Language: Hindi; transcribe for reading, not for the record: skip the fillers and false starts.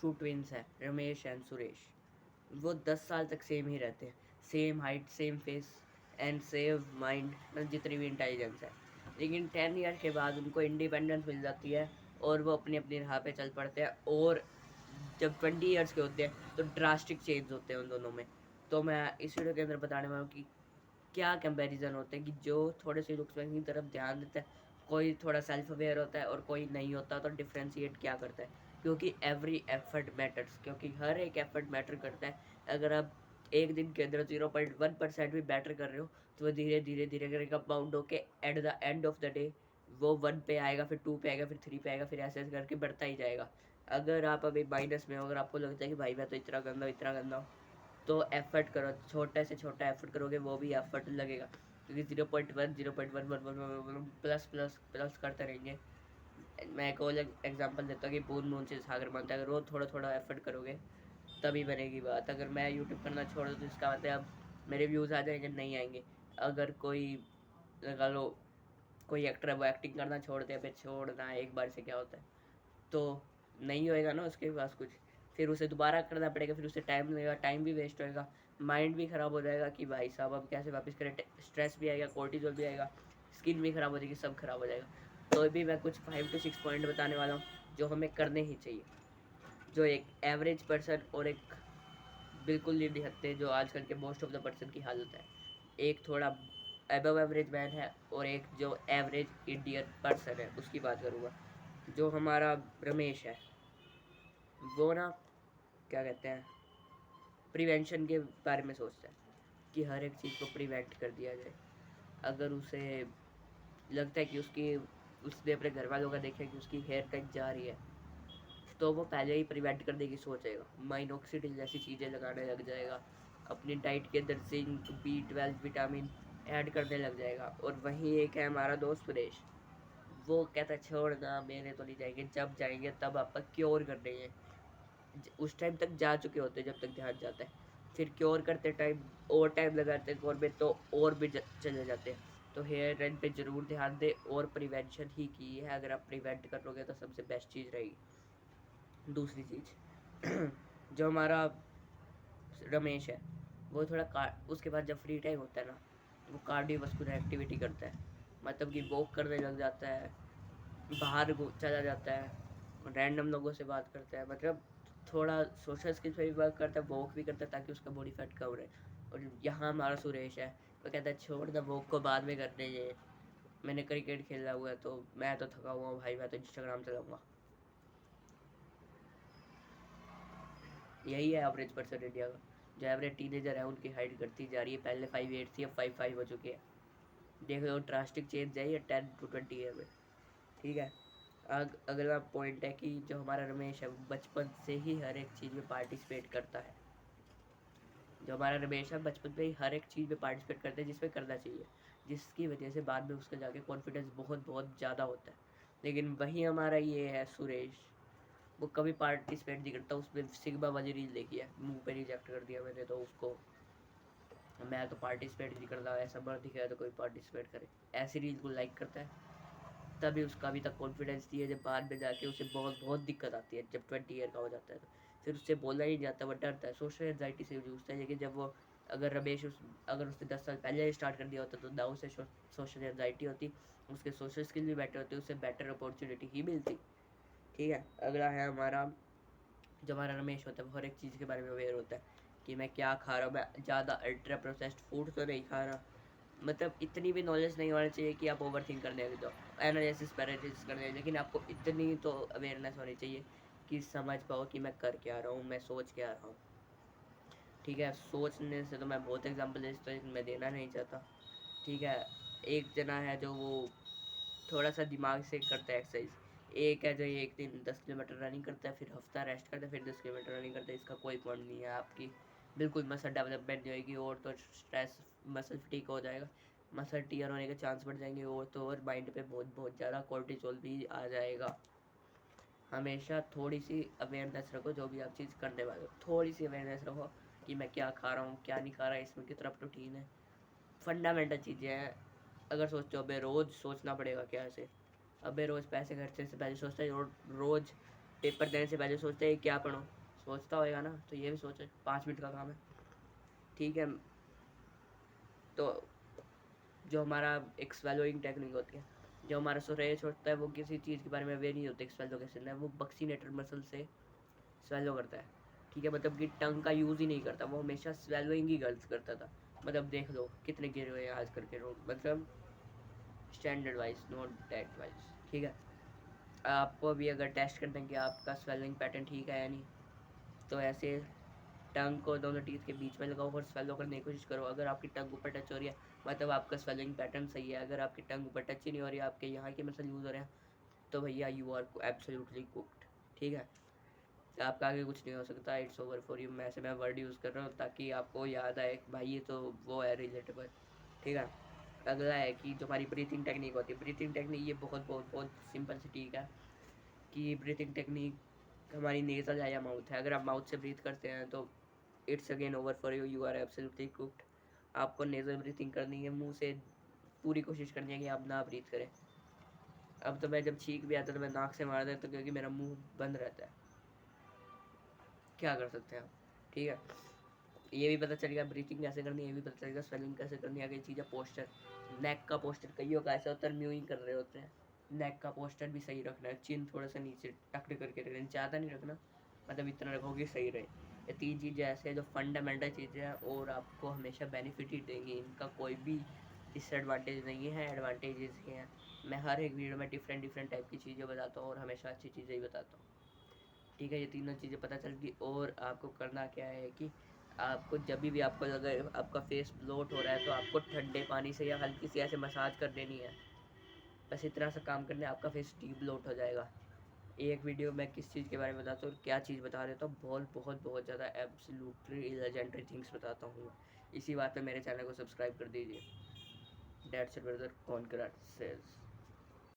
टू ट्विंस हैं, रमेश एंड सुरेश। वो 10 साल तक सेम ही रहते हैं, same height, same face and same mind, मतलब जितनी भी इंटेलिजेंस है। लेकिन 10 ईयर के बाद उनको इंडिपेंडेंस मिल जाती है और वो अपनी अपनी राह पे चल पड़ते हैं। और जब 20 ईयर्स के होते हैं तो ड्रास्टिक चेंज होते हैं उन दोनों में। तो मैं इस वीडियो के अंदर बताने वाला हूँ कि क्या कंपैरिजन होते हैं, कि जो थोड़े से लुक्स की तरफ ध्यान देता है, कोई थोड़ा सेल्फ अवेयर होता है और कोई नहीं होता, तो डिफ्रेंशिएट क्या करता है। क्योंकि एवरी एफर्ट मैटर्स, क्योंकि हर एक एफर्ट मैटर करता है। अगर आप एक दिन के अंदर 0.1% भी बेटर कर रहे हो तो वो धीरे धीरे धीरे करके कंपाउंड होके at the end of the day वो 1 पे आएगा, फिर 2 पे आएगा, फिर 3 पे आएगा, फिर ऐसे ऐसे करके बढ़ता ही जाएगा। अगर आप अभी माइनस में हो, अगर आपको लगता है कि भाई मैं तो इतना गंदा हूँ, तो एफर्ट करो, छोटे से छोटा एफर्ट करोगे वो भी एफर्ट लगेगा। क्योंकि 0.1 0.1 प्लस प्लस प्लस करते रहेंगे। मैं एक और एग्जांपल देता हूँ कि बूंद बूंद से सागर बनता है। अगर रोज थोड़ा थोड़ा एफर्ट करोगे तभी बनेगी बात। अगर मैं यूट्यूब करना छोड़ दूँ तो इसका मतलब मेरे व्यूज़ आ जाएंगे? नहीं आएंगे। अगर कोई, लगा लो कोई एक्टर है, वो एक्टिंग करना छोड़ दे, फिर छोड़ना है एक बार से क्या होता है, तो नहीं होएगा ना उसके पास कुछ, फिर उसे दोबारा करना पड़ेगा, फिर उसे टाइम लगेगा, टाइम भी वेस्ट होएगा, माइंड भी ख़राब हो जाएगा कि भाई साहब अब कैसे वापस करें, स्ट्रेस भी आएगा, कोर्टिजोल भी आएगा, स्किन भी ख़राब हो जाएगी, सब खराब हो जाएगा। तो भी मैं कुछ 5 to 6 पॉइंट बताने वाला हूँ जो हमें करने ही चाहिए, जो एक एवरेज पर्सन और एक बिल्कुल नहीं निहत्ते जो आजकल के मोस्ट ऑफ द पर्सन की हालत है। एक थोड़ा अबव एवरेज मैन है और एक जो एवरेज इंडियन पर्सन है उसकी बात करूँगा। जो हमारा रमेश है वो ना, क्या कहते हैं, प्रिवेंशन के बारे में सोचता है कि हर एक चीज़ को प्रिवेंट कर दिया जाए। अगर उसे लगता है कि उसने अपने घर वालों का देखा कि उसकी हेयर कट जा रही है, तो वो पहले ही प्रिवेंट करने की सोचेगा, माइनॉक्सिडिल जैसी चीज़ें लगाने लग जाएगा, अपनी डाइट के अंदर जिंक, B12 विटामिन ऐड करने लग जाएगा। और वहीं एक है हमारा दोस्त सुरेश, वो कहता है छोड़ ना, मेरे तो नहीं जाएंगे, जब जाएंगे तब आपका क्योर कर देंगे। उस टाइम तक जा चुके होते जब तक ध्यान जाता है, फिर क्योर करते टाइम और टाइम लगाते हैं क्योर में, तो और भी चले जाते हैं। तो हेयर एंड पे ज़रूर ध्यान दें और प्रिवेंशन ही की है। अगर आप प्रिवेंट कर लोगे तो सबसे बेस्ट चीज़ रहेगी। दूसरी चीज़ जो हमारा रमेश है, वो थोड़ा उसके बाद जब फ्री टाइम होता है ना, वो कार्डियोवास्कुलर एक्टिविटी करता है। मतलब कि वॉक करने लग जाता है, बाहर चला जाता है, रैंडम लोगों से बात करता है, मतलब थोड़ा सोशल स्किल्स पे भी वर्क करता है, वॉक भी करता है ताकि उसका बॉडी फैट कम रहे। और यहाँ हमारा सुरेश है, वो कहता है छोड़ ना, वॉक को बाद में करने ये, मैंने क्रिकेट खेला हुआ है, तो मैं तो थका हुआ हूँ भाई, मैं तो इंस्टाग्राम चलाऊँगा। यही है एवरेज पर्सन इंडिया का। जो एवरेज टीनेजर है उनकी हाइट घटती जा रही है, पहले 5'8" थी, अब 5'5" हो चुकी है। देख लो ड्रास्टिक चेंज है ये 10 to 20 ईयर में। ठीक है। अगला पॉइंट है कि जो हमारा रमेश है वो बचपन से ही हर एक चीज़ में पार्टिसिपेट करता है। जो हमारा रमेश है बचपन में ही हर एक चीज़ में पार्टिसिपेट करता है जिसमें करना चाहिए, जिसकी वजह से बाद में उसका जाके कॉन्फिडेंस बहुत बहुत ज़्यादा होता है। लेकिन वही हमारा ये है सुरेश, वो कभी पार्टिसिपेट नहीं करता। उसमें सिग्मा वाली रील देखी है, मुंह पे रिजेक्ट कर दिया मैंने तो उसको, मैं तो पार्टिसिपेट नहीं करता, ऐसा मर्द दिखाया तो कोई पार्टिसिपेट करे, ऐसी रील को लाइक करता है। तभी उसका अभी तक कॉन्फिडेंस नहीं है। जब बाद में जाके उसे बहुत बहुत दिक्कत आती है, जब 20 ईयर का हो जाता है तो फिर उससे बोला ही नहीं जाता, वो डरता है, सोशल एंजाइटी से जूझता है। लेकिन जब वो, अगर रमेश अगर उसने 10 साल पहले स्टार्ट कर दिया होता तो ना उसे सोशल एंजाइटी होती, उसके सोशल स्किल भी बेटर होती, उससे बेटर अपॉर्चुनिटी ही मिलती। ठीक है। अगला है हमारा, जो हमारा रमेश होता है वो हर एक चीज़ के बारे में अवेयर होता है कि मैं क्या खा रहा हूँ, मैं ज़्यादा अल्ट्रा प्रोसेस्ड फूड तो नहीं खा रहा। मतलब इतनी भी नॉलेज नहीं होनी चाहिए कि आप ओवर थिंक करने लग जाओ, एनालिसिस पैरालिसिस करने, लेकिन आपको इतनी तो अवेयरनेस होनी चाहिए कि समझ पाओ कि मैं कर क्या रहा हूँ, मैं सोच क्या रहा हूँ। ठीक है। सोचने से तो मैं बहुत एग्जाम्पल दे सकता हूँ, लेकिन मैं देना नहीं चाहता। ठीक है। एक जना है जो वो थोड़ा सा दिमाग से करता है एक्सरसाइज, एक है जो एक दिन 10 किलोमीटर रनिंग करता है, फिर हफ्ता रेस्ट करता है, फिर 10 किलोमीटर रनिंग करता है। इसका कोई पॉइंट नहीं है, आपकी बिल्कुल मसल डेवलपमेंट नहीं होगी, और तो स्ट्रेस, मसल फटीक हो जाएगा, मसल टीयर होने के चांस बढ़ जाएंगे, और तो और माइंड पे बहुत बहुत ज़्यादा कोर्टिसोल भी आ जाएगा। हमेशा थोड़ी सी अवेयरनेस रखो, जो भी आप चीज़ करने वाले हो थोड़ी सी अवेयरनेस रखो कि मैं क्या खा रहा हूँ, क्या नहीं खा रहा, इसमें कितना प्रोटीन है, फंडामेंटल चीज़ें हैं। अगर सोचते हो अबे रोज़ सोचना पड़ेगा क्या ऐसे, अबे रोज़ पैसे खर्चने से पहले सोचता है रोज़ पेपर देने से पहले सोचते हैं क्या पढ़ो, सोचता होएगा ना, तो ये भी सोचो, 5 मिनट का काम है, ठीक है। तो जो हमारा एक स्वेलोइंग टेक्निक होती है, जो हमारा सुरेश होता है वो किसी चीज़ के बारे में अवेयर नहीं होते स्वेलो कैसे करना है, वो बक्सीनेटर मसल से स्वेलो करता है, ठीक है। मतलब कि टंग का यूज़ ही नहीं करता, वो हमेशा स्वेलोइंग ही गर्ल्स करता था। मतलब देख लो कितने गिरे हुए हैं आज करके लोग, मतलब standard wise not date wise, ठीक है। आपको भी अगर टेस्ट करते हैं कि आपका स्वेलिंग पैटर्न ठीक है या नहीं, तो ऐसे टंग को दोनों टीथ के बीच में लगाओ और स्वेलो करने की कोशिश करो। अगर आपकी टंग ऊपर टच हो रही है मतलब आपका स्वेलिंग पैटर्न सही है। अगर आपकी टंग ऊपर टच ही नहीं हो रही है, आपके यहाँ के मसल यूज़ हो रहे हैं, तो भैया यू आर एब्सोल्युटली कुक्ड, ठीक है। आपका आगे कुछ नहीं हो सकता, इट्स ओवर फॉर यू। मैं वर्ड यूज़ कर रहा हूँ ताकि आपको याद आए भाई ये तो वो है रिलेटेबल, ठीक है। अगला है कि जो हमारी ब्रीथिंग टेक्निक होती है, ब्रीथिंग टेक्निक ये बहुत बहुत बहुत सिंपल सी ठीक है कि ब्रीथिंग टेक्निक हमारी नेज़ल है या माउथ है। अगर आप माउथ से ब्रीथ करते हैं तो it's again over for you, you are absolutely cooked. आपको नेज़ल ब्रीथिंग करनी है, मुंह से पूरी कोशिश करनी है कि आप ना ब्रीथ करें। अब तो मैं जब छींक भी आता तो मैं नाक से मार देता क्योंकि मेरा मुंह बंद रहता है, क्या कर सकते हैं आप, ठीक है। ये भी पता चल गया ब्रीथिंग कैसे करनी है, ये भी पता चल गया स्वेलिंग कैसे करनी है। अगली चीज़ है पोस्चर, नेक का पोस्चर। कईयों का ऐसा होता है म्यूइंग कर रहे होते हैं, नेक का पोस्चर भी सही रखना है, चिन थोड़ा सा नीचे टक्ड करके रखना है, ज़्यादा नहीं रखना, मतलब इतना रखोगे सही रहे। ये 3 चीज़ें ऐसे हैं जो फंडामेंटल चीज़ें हैं और आपको हमेशा बेनिफिट ही देंगी, इनका कोई भी डिसएडवांटेज नहीं है, एडवांटेजेस ही हैं। मैं हर एक वीडियो में डिफरेंट डिफरेंट टाइप की चीज़ें बताता हूँ और हमेशा अच्छी चीज़ें ही बताता हूँ, ठीक है। ये तीनों चीज़ें पता चल गई। और आपको करना क्या है कि आपको जब भी आपको अगर आपका फेस ब्लोट हो रहा है तो आपको ठंडे पानी से या हल्की सी ऐसे मसाज कर देनी है, बस इतना सा काम करना है, आपका फेस डी ब्लोट हो जाएगा। एक वीडियो में किस चीज़ के बारे में बताता हूँ और क्या चीज़ बता देता हूँ, बहुत बहुत बहुत ज़्यादा एब्सोल्युटली लेजेंडरी थिंग्स बताता हूँ। इसी बात पे मेरे चैनल को सब्सक्राइब कर दीजिए। That's it brother, conqueror sales.